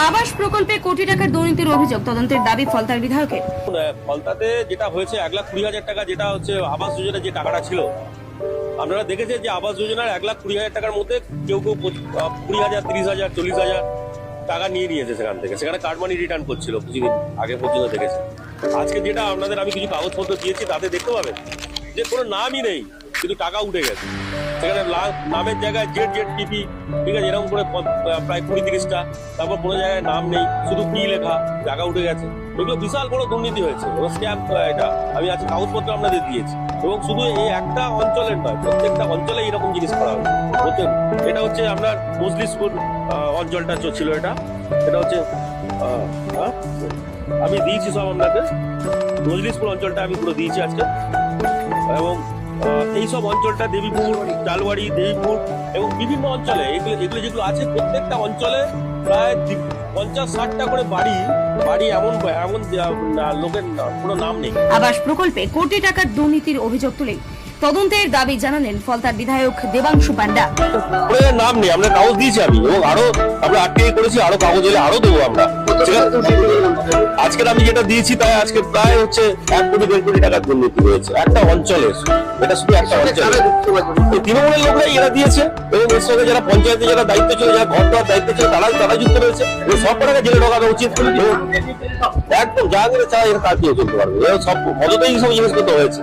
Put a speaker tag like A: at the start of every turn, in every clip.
A: আবাস প্রকল্পে কোটি টাকার দুর্নীতির অভিযোগ, তদন্তের দাবি ফলতার বিধায়কের।
B: ফলতাতে যেটা হয়েছে 1,20,000 টাকা, যেটা হচ্ছে আবাস যোজনার যে টাকাটা ছিল, আপনারা দেখেছেন যে আবাস যোজনার 1,20,000 টাকার মধ্যে কেউ কেউ 20,000, 30,000, 40,000 টাকা নিয়ে নিয়েছে সেখান থেকে। সেখানে কার্ড মানি রিটার্ন করছিল কিছুদিন আগে পর্যন্ত দেখেছে। আজকে যেটা আপনাদের আমি কিছু কাগজপত্র দিয়েছি তাতে দেখতে পাবেন যে কোনো নামই নেই, কিন্তু টাকা উঠে গেছে। সেখানে নামের জায়গায় জেড টিপি, ঠিক আছে, এরকম করে প্রায় 20-30টা। তারপর কোনো জায়গায় নাম নেই, শুধু পি লেখা, টাকা উঠে গেছে। এগুলো বিশাল বড় দুর্নীতি হয়েছে এবং স্ক্যাম। এটা আমি আজকে কাগজপত্র আপনাদের দিয়েছি। এবং শুধু এই একটা অঞ্চলের নয়, প্রত্যেকটা অঞ্চলে এরকম জিনিস করা হবে। এটা হচ্ছে আপনার মজলিশপুর অঞ্চলটা ছিল। এটা হচ্ছে আমি দিয়েছি সব আপনাকে। মজলিশপুর অঞ্চলটা আমি পুরো দিয়েছি আজকে। এবং এইসব অঞ্চলটা দেবীপুর, জালবাড়ি, দেবীপুর এবং বিভিন্ন অঞ্চলে এগুলো যেগুলো আছে, প্রত্যেকটা অঞ্চলে প্রায় 50-60টা করে বাড়ি এমন লোকের কোনো নাম নেই।
A: আবাস প্রকল্পে কোটি টাকার দুর্নীতির অভিযোগ তুলে তদন্তের দাবি জানালেন ফলতার বিধায়ক দেবাংশু পান্ডা।
B: নাম নেই, আমরা কাগজ দিয়েছি আমি, এবং আরো আমরা আটকে করেছি, আরো কাগজ এলে আরো দেবো আমরা। আজকের আমি যেটা দিয়েছি তাই আজকে প্রায় হচ্ছে 1 কোটি 1.5 কোটি টাকার দুর্নীতি হয়েছে একটা অঞ্চলে। এটা শুধু একটা অঞ্চলে তৃণমূলের লোকরাই এরা দিয়েছে, এবং এর সঙ্গে যারা পঞ্চায়েতে যারা দায়িত্ব ছিল, যারা ঘর দেওয়ার দায়িত্ব ছিল, তারা যুক্ত রয়েছে। সব টাকা জেলে ঢোকানো উচিত, একদম যা করে চায় এরা তার দিয়ে চলতে পারবে। সব মদতেই সব জিনিসপত্র হয়েছে,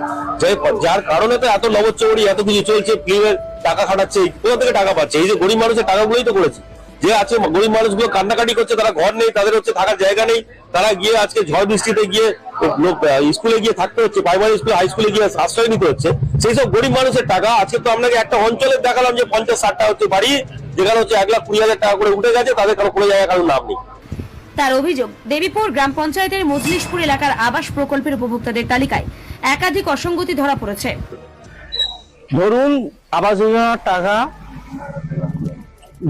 B: যার কারণে তো এত লবচ্চবড়ি, এত কিছু চলছে। ফিল্মের টাকা খাটাচ্ছে, কোথা থেকে টাকা পাচ্ছে? এই যে গরিব মানুষের টাকাগুলোই তো করেছে। যে আছে গরিব মানুষগুলো কান্নাকাটি করছে, তারা ঘর নেই, তাদের হচ্ছে থাকার জায়গা নেই, তারা গিয়ে আজকে ঝড় বৃষ্টিতে গিয়ে স্কুলে গিয়ে থাকতে হচ্ছে, প্রাইমারি স্কুল, হাই স্কুলে গিয়ে আশ্রয় নিতে হচ্ছে। সেই সব গরিব মানুষের টাকা আজকে তো আপনাকে একটা অঞ্চলে দেখালাম যে 50-60টা হচ্ছে বাড়ি, যেখানে হচ্ছে 1,20,000 টাকা করে উঠে গেছে, তাদের কোনো জায়গায় কারোর নাম নেই।
A: তার অভিযোগ, দেবীপুর গ্রাম পঞ্চায়েতের মজলিশপুর এলাকার আবাস প্রকল্পের উপভোক্তাদের তালিকায় একাধিক অসঙ্গতি ধরা পড়েছে।
C: ধরুন, আবাস যোজনার টাকা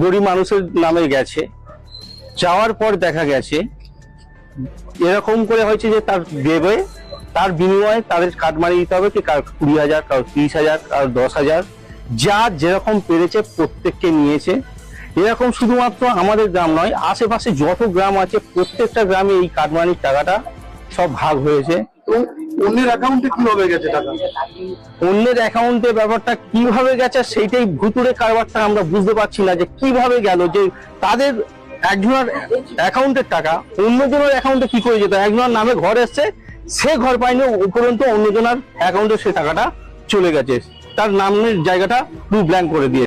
C: গরিব মানুষের নামে গেছে, যাওয়ার পর দেখা গেছে এরকম করে হয়েছে যে তার দেবে, তার বিনিময়ে তাদের কার্ড মারিয়ে দিতে হবে, কি কার 20,000, কারো 30,000, কারো 10,000, যা যেরকম পেরেছে প্রত্যেককে নিয়েছে। এরকম শুধুমাত্র আমাদের গ্রাম নয়, আশেপাশে যত গ্রাম আছে প্রত্যেকটা গ্রামে এই কার্ড মানির টাকাটা সব ভাগ হয়েছে।
D: অন্যের অ্যাকাউন্টে কিভাবে গেছে টাকা?
C: অন্যের অ্যাকাউন্টে ব্যাপারটা কিভাবে গেছে সেইটাই ভুতুড়ে কারবারটা আমরা বুঝতে পারছি না, যে কিভাবে গেল। যে তাদের একজনের অ্যাকাউন্টের টাকা অন্যজনের অ্যাকাউন্টে কি করে যেত? একজনের নামে ঘর এসছে, সে ঘর পায়নি, উপরন্ত অন্যজনের অ্যাকাউন্টে সে টাকাটা চলে গেছে, তার নামের জায়গাটা পুরো ব্ল্যাঙ্ক করে দিয়ে।